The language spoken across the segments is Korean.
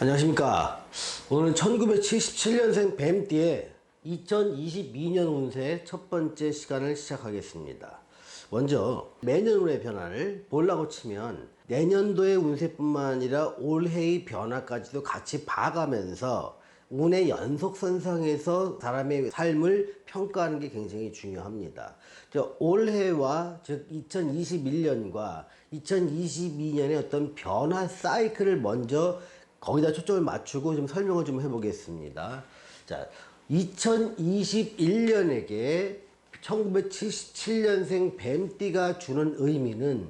안녕하십니까. 오늘은 1977년생 뱀띠의 2022년 운세 첫 번째 시간을 시작하겠습니다. 먼저 매년 운의 변화를 보려고 치면 내년도의 운세뿐만 아니라 올해의 변화까지도 같이 봐가면서 운의 연속선상에서 사람의 삶을 평가하는 게 굉장히 중요합니다. 올해와 즉 2021년과 2022년의 어떤 변화 사이클을 먼저 거기다 초점을 맞추고 좀 설명을 좀 해보겠습니다. 자, 2021년에게 1977년생 뱀띠가 주는 의미는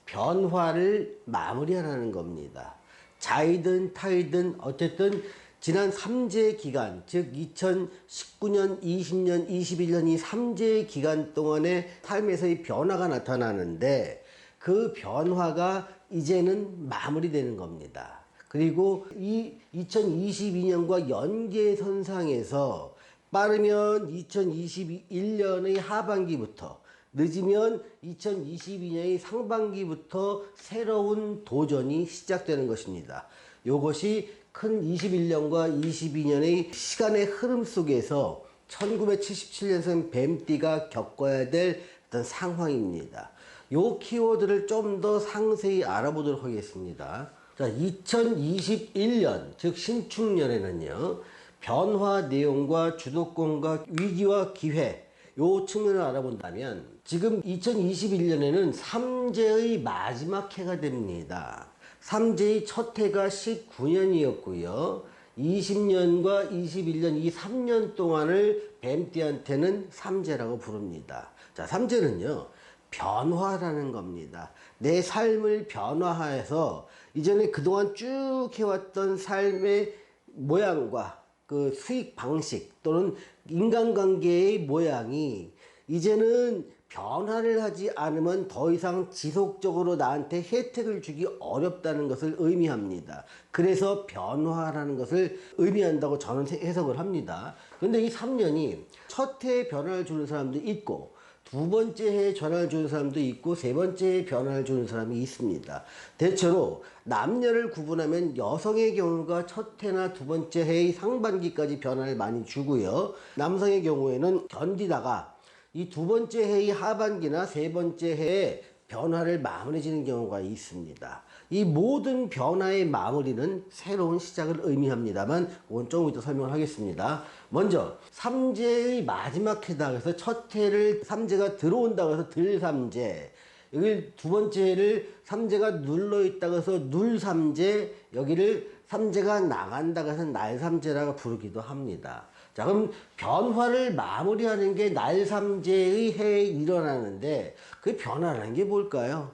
변화를 마무리하라는 겁니다. 자이든 타이든 어쨌든 지난 3재 기간, 즉 2019년, 20년, 21년 이 3재 기간 동안의 삶에서의 변화가 나타나는데 그 변화가 이제는 마무리되는 겁니다. 그리고 이 2022년과 연계선상에서 빠르면 2021년의 하반기부터 늦으면 2022년의 상반기부터 새로운 도전이 시작되는 것입니다. 이것이 큰 21년과 22년의 시간의 흐름 속에서 1977년생 뱀띠가 겪어야 될 어떤 상황입니다. 이 키워드를 좀 더 상세히 알아보도록 하겠습니다. 자, 2021년, 즉 신축년에는요, 변화 내용과 주도권과 위기와 기회, 요 측면을 알아본다면, 지금 2021년에는 3재의 마지막 해가 됩니다. 3재의 첫 해가 19년이었고요. 20년과 21년 이 3년 동안을 뱀띠한테는 3재라고 부릅니다. 자, 3재는요, 변화라는 겁니다. 내 삶을 변화해서 이전에 그동안 쭉 해왔던 삶의 모양과 그 수익 방식 또는 인간관계의 모양이 이제는 변화를 하지 않으면 더 이상 지속적으로 나한테 혜택을 주기 어렵다는 것을 의미합니다. 그래서 변화라는 것을 의미한다고 저는 해석을 합니다. 근데 이 3년이 첫 해에 변화를 주는 사람도 있고 두 번째 해에 변화를 주는 사람도 있고 세 번째 해에 변화를 주는 사람이 있습니다. 대체로 남녀를 구분하면 여성의 경우가 첫 해나 두 번째 해의 상반기까지 변화를 많이 주고요. 남성의 경우에는 견디다가 이 두 번째 해의 하반기나 세 번째 해에 변화를 마무리 지는 경우가 있습니다. 이 모든 변화의 마무리는 새로운 시작을 의미합니다만 그건 조금 이따 설명을 하겠습니다. 먼저 3재의 마지막 해다 그래서 첫 해를 3재가 들어온다고 해서 들삼재, 여기 두 번째 해를 3재가 눌러있다고 해서 눌삼재, 여기를 3재가 나간다고 해서 날삼재라고 부르기도 합니다. 자, 그럼 변화를 마무리하는 게 날삼재의 해에 일어나는데 그 변화라는 게 뭘까요?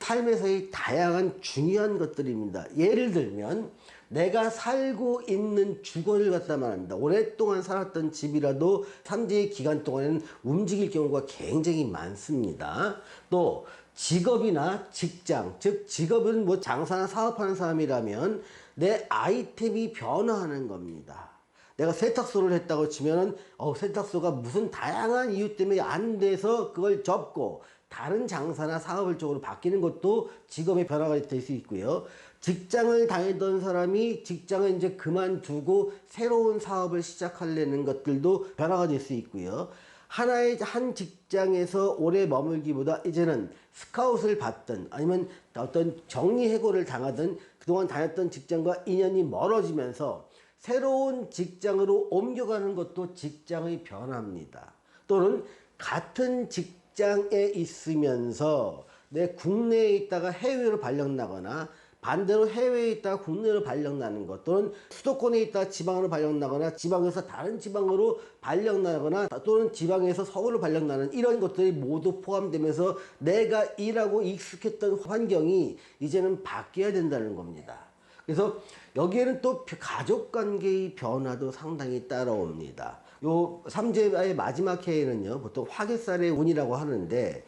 삶에서의 다양한 중요한 것들입니다. 예를 들면 내가 살고 있는 주거를 갖다 말합니다. 오랫동안 살았던 집이라도 3재의 기간 동안에는 움직일 경우가 굉장히 많습니다. 또 직업이나 직장, 즉 직업은 뭐 장사나 사업하는 사람이라면 내 아이템이 변화하는 겁니다. 내가 세탁소를 했다고 치면은 세탁소가 무슨 다양한 이유 때문에 안 돼서 그걸 접고 다른 장사나 사업을 쪽으로 바뀌는 것도 직업의 변화가 될 수 있고요. 직장을 다니던 사람이 직장을 이제 그만두고 새로운 사업을 시작하려는 것들도 변화가 될 수 있고요. 한 직장에서 오래 머물기보다 이제는 스카웃을 받든 아니면 어떤 정리해고를 당하든 그동안 다녔던 직장과 인연이 멀어지면서 새로운 직장으로 옮겨가는 것도 직장의 변화입니다. 또는 같은 직장에 있으면서 내 국내에 있다가 해외로 발령나거나 반대로 해외에 있다가 국내로 발령나는 것, 또는 수도권에 있다가 지방으로 발령나거나 지방에서 다른 지방으로 발령나거나 또는 지방에서 서울로 발령나는 이런 것들이 모두 포함되면서 내가 일하고 익숙했던 환경이 이제는 바뀌어야 된다는 겁니다. 그래서 여기에는 또 가족관계의 변화도 상당히 따라옵니다. 요 3재의 마지막 해에는요, 보통 화개살의 운이라고 하는데,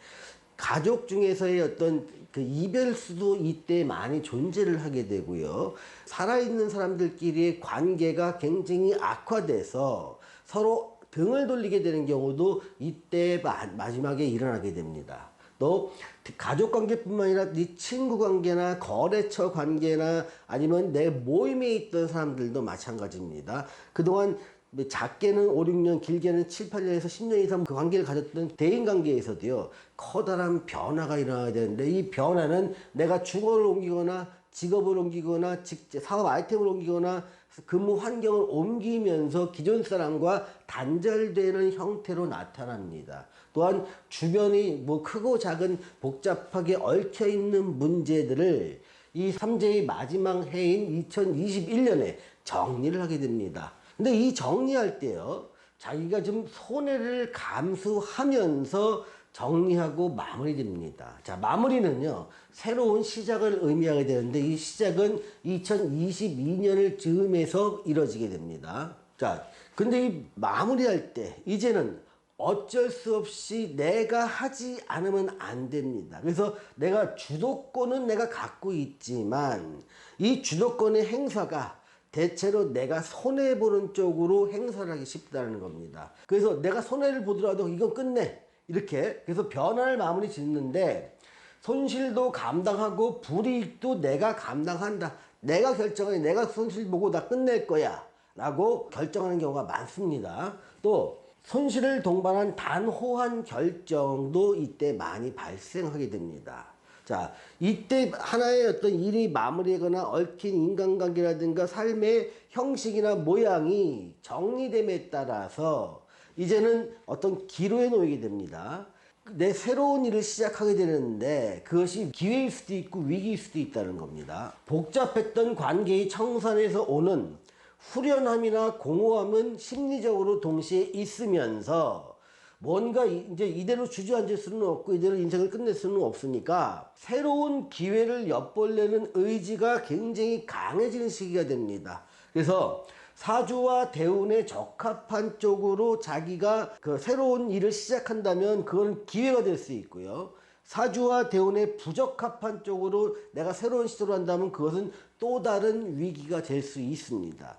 가족 중에서의 어떤 그 이별수도 이때 많이 존재를 하게 되고요. 살아있는 사람들끼리의 관계가 굉장히 악화돼서 서로 등을 돌리게 되는 경우도 이때 마지막에 일어나게 됩니다. 또 가족 관계뿐만 아니라 네 친구 관계나 거래처 관계나 아니면 내 모임에 있던 사람들도 마찬가지입니다. 그동안 작게는 5, 6년, 길게는 7, 8년에서 10년 이상 그 관계를 가졌던 대인 관계에서도요, 커다란 변화가 일어나야 되는데, 이 변화는 내가 주거를 옮기거나 직업을 옮기거나 사업 아이템을 옮기거나 근무 환경을 옮기면서 기존 사람과 단절되는 형태로 나타납니다. 또한 주변이 뭐 크고 작은 복잡하게 얽혀 있는 문제들을 이 삼재의 마지막 해인 2021년에 정리를 하게 됩니다. 근데 이 정리할 때요, 자기가 좀 손해를 감수하면서 정리하고 마무리됩니다. 자, 마무리는요, 새로운 시작을 의미하게 되는데, 이 시작은 2022년을 즈음해서 이뤄지게 됩니다. 자, 근데 이 마무리할 때, 이제는 어쩔 수 없이 내가 하지 않으면 안 됩니다. 그래서 내가 주도권은 내가 갖고 있지만, 이 주도권의 행사가 대체로 내가 손해보는 쪽으로 행사를 하기 쉽다는 겁니다. 그래서 내가 손해를 보더라도 이건 끝내. 이렇게. 그래서 변화를 마무리 짓는데 손실도 감당하고 불이익도 내가 감당한다. 내가 결정해. 내가 손실 보고 나 끝낼 거야. 라고 결정하는 경우가 많습니다. 또 손실을 동반한 단호한 결정도 이때 많이 발생하게 됩니다. 자, 이때 하나의 어떤 일이 마무리하거나 얽힌 인간관계라든가 삶의 형식이나 모양이 정리됨에 따라서 이제는 어떤 기로에 놓이게 됩니다. 내 새로운 일을 시작하게 되는데 그것이 기회일 수도 있고 위기일 수도 있다는 겁니다. 복잡했던 관계의 청산에서 오는 후련함이나 공허함은 심리적으로 동시에 있으면서 뭔가 이제 이대로 주저앉을 수는 없고 이대로 인생을 끝낼 수는 없으니까 새로운 기회를 엿보려는 의지가 굉장히 강해지는 시기가 됩니다. 그래서 사주와 대운에 적합한 쪽으로 자기가 그 새로운 일을 시작한다면 그건 기회가 될 수 있고요. 사주와 대운에 부적합한 쪽으로 내가 새로운 시도를 한다면 그것은 또 다른 위기가 될 수 있습니다.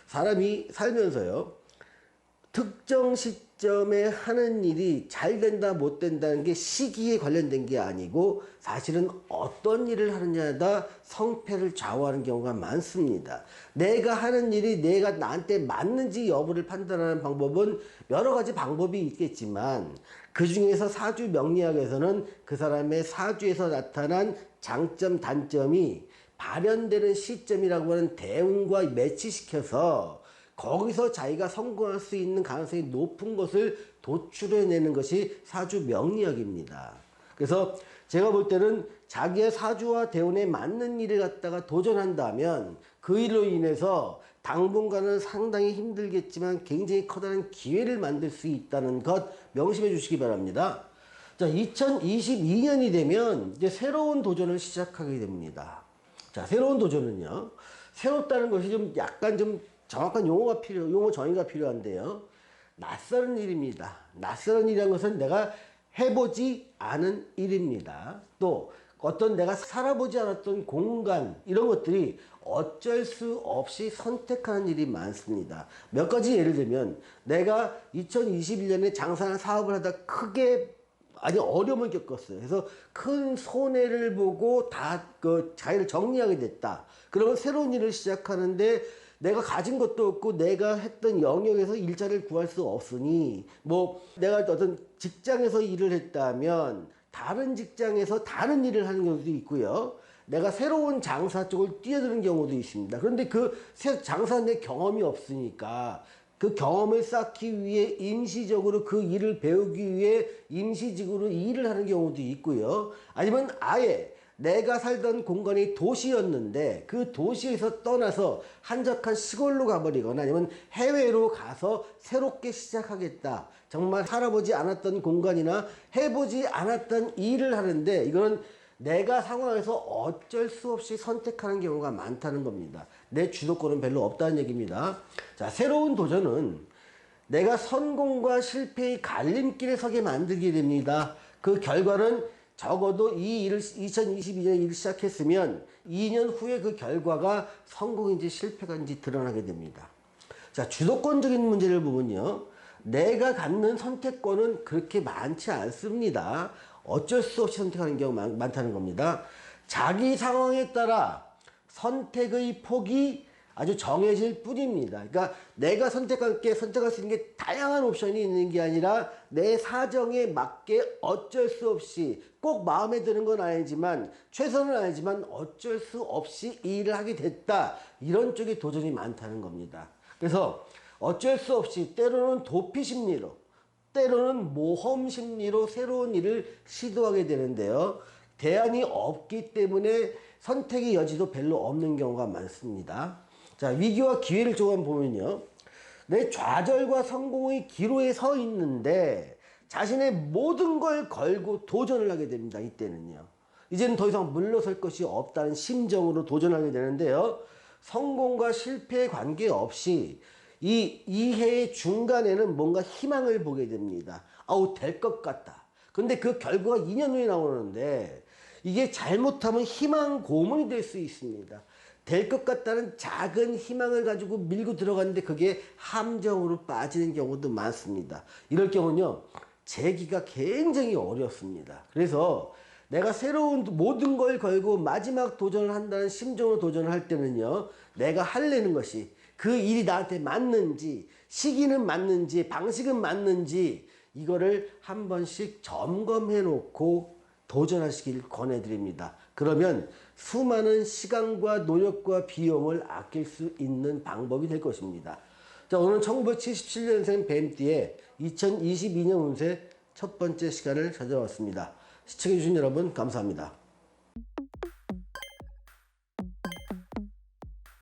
사람이 살면서요, 특정 시점에 하는 일이 잘 된다 못 된다는 게 시기에 관련된 게 아니고 사실은 어떤 일을 하느냐다 성패를 좌우하는 경우가 많습니다. 내가 하는 일이 내가 나한테 맞는지 여부를 판단하는 방법은 여러 가지 방법이 있겠지만 그 중에서 사주 명리학에서는 그 사람의 사주에서 나타난 장점 단점이 발현되는 시점이라고 하는 대운과 매치시켜서 거기서 자기가 성공할 수 있는 가능성이 높은 것을 도출해내는 것이 사주 명리학입니다. 그래서 제가 볼 때는 자기의 사주와 대운에 맞는 일을 갖다가 도전한다면 그 일로 인해서 당분간은 상당히 힘들겠지만 굉장히 커다란 기회를 만들 수 있다는 것 명심해 주시기 바랍니다. 자, 2022년이 되면 이제 새로운 도전을 시작하게 됩니다. 자, 새로운 도전은요, 새롭다는 것이 좀 약간 좀 정확한 용어 정의가 필요한데요. 낯선 일입니다. 낯선 일이라는 것은 내가 해보지 않은 일입니다. 또 어떤 내가 살아보지 않았던 공간, 이런 것들이 어쩔 수 없이 선택하는 일이 많습니다. 몇 가지 예를 들면 내가 2021년에 장사나 사업을 하다 크게 아주 어려움을 겪었어요. 그래서 큰 손해를 보고 다 자기를 정리하게 됐다. 그러면 새로운 일을 시작하는데 내가 가진 것도 없고 내가 했던 영역에서 일자리를 구할 수 없으니 뭐 내가 어떤 직장에서 일을 했다면 다른 직장에서 다른 일을 하는 경우도 있고요. 내가 새로운 장사 쪽을 뛰어드는 경우도 있습니다. 그런데 그 장사는 내 경험이 없으니까 그 경험을 쌓기 위해 임시적으로 그 일을 배우기 위해 임시직으로 일을 하는 경우도 있고요. 아니면 아예 내가 살던 공간이 도시였는데 그 도시에서 떠나서 한적한 시골로 가버리거나 아니면 해외로 가서 새롭게 시작하겠다. 정말 살아보지 않았던 공간이나 해보지 않았던 일을 하는데 이거는 내가 상황에서 어쩔 수 없이 선택하는 경우가 많다는 겁니다. 내 주도권은 별로 없다는 얘기입니다. 자, 새로운 도전은 내가 성공과 실패의 갈림길에 서게 만들게 됩니다. 그 결과는 적어도 이 일을 2022년에 일을 시작했으면 2년 후에 그 결과가 성공인지 실패가인지 드러나게 됩니다. 자, 주도권적인 문제를 보면요, 내가 갖는 선택권은 그렇게 많지 않습니다. 어쩔 수 없이 선택하는 경우가 많다는 겁니다. 자기 상황에 따라 선택의 폭이 아주 정해질 뿐입니다. 그러니까 내가 선택할 수 있는 게 다양한 옵션이 있는 게 아니라 내 사정에 맞게 어쩔 수 없이 꼭 마음에 드는 건 아니지만 최선은 아니지만 어쩔 수 없이 이 일을 하게 됐다. 이런 쪽이 도전이 많다는 겁니다. 그래서 어쩔 수 없이 때로는 도피 심리로 때로는 모험 심리로 새로운 일을 시도하게 되는데요. 대안이 없기 때문에 선택의 여지도 별로 없는 경우가 많습니다. 자, 위기와 기회를 조금 보면요. 내 좌절과 성공의 기로에 서 있는데 자신의 모든 걸 걸고 도전을 하게 됩니다. 이때는요. 이제는 더 이상 물러설 것이 없다는 심정으로 도전하게 되는데요. 성공과 실패에 관계없이 이 해의 중간에는 뭔가 희망을 보게 됩니다. 아우, 될 것 같다. 근데 그 결과가 2년 후에 나오는데 이게 잘못하면 희망 고문이 될 수 있습니다. 될 것 같다는 작은 희망을 가지고 밀고 들어갔는데 그게 함정으로 빠지는 경우도 많습니다. 이럴 경우는요, 재기가 굉장히 어렵습니다. 그래서 내가 새로운 모든 걸 걸고 마지막 도전을 한다는 심정으로 도전을 할 때는요, 내가 하려는 것이 그 일이 나한테 맞는지, 시기는 맞는지, 방식은 맞는지, 이거를 한 번씩 점검해 놓고 도전하시길 권해드립니다. 그러면 수많은 시간과 노력과 비용을 아낄 수 있는 방법이 될 것입니다. 자, 오늘 1977년생 뱀띠의 2022년 운세 첫 번째 시간을 찾아왔습니다. 시청해주신 여러분 감사합니다.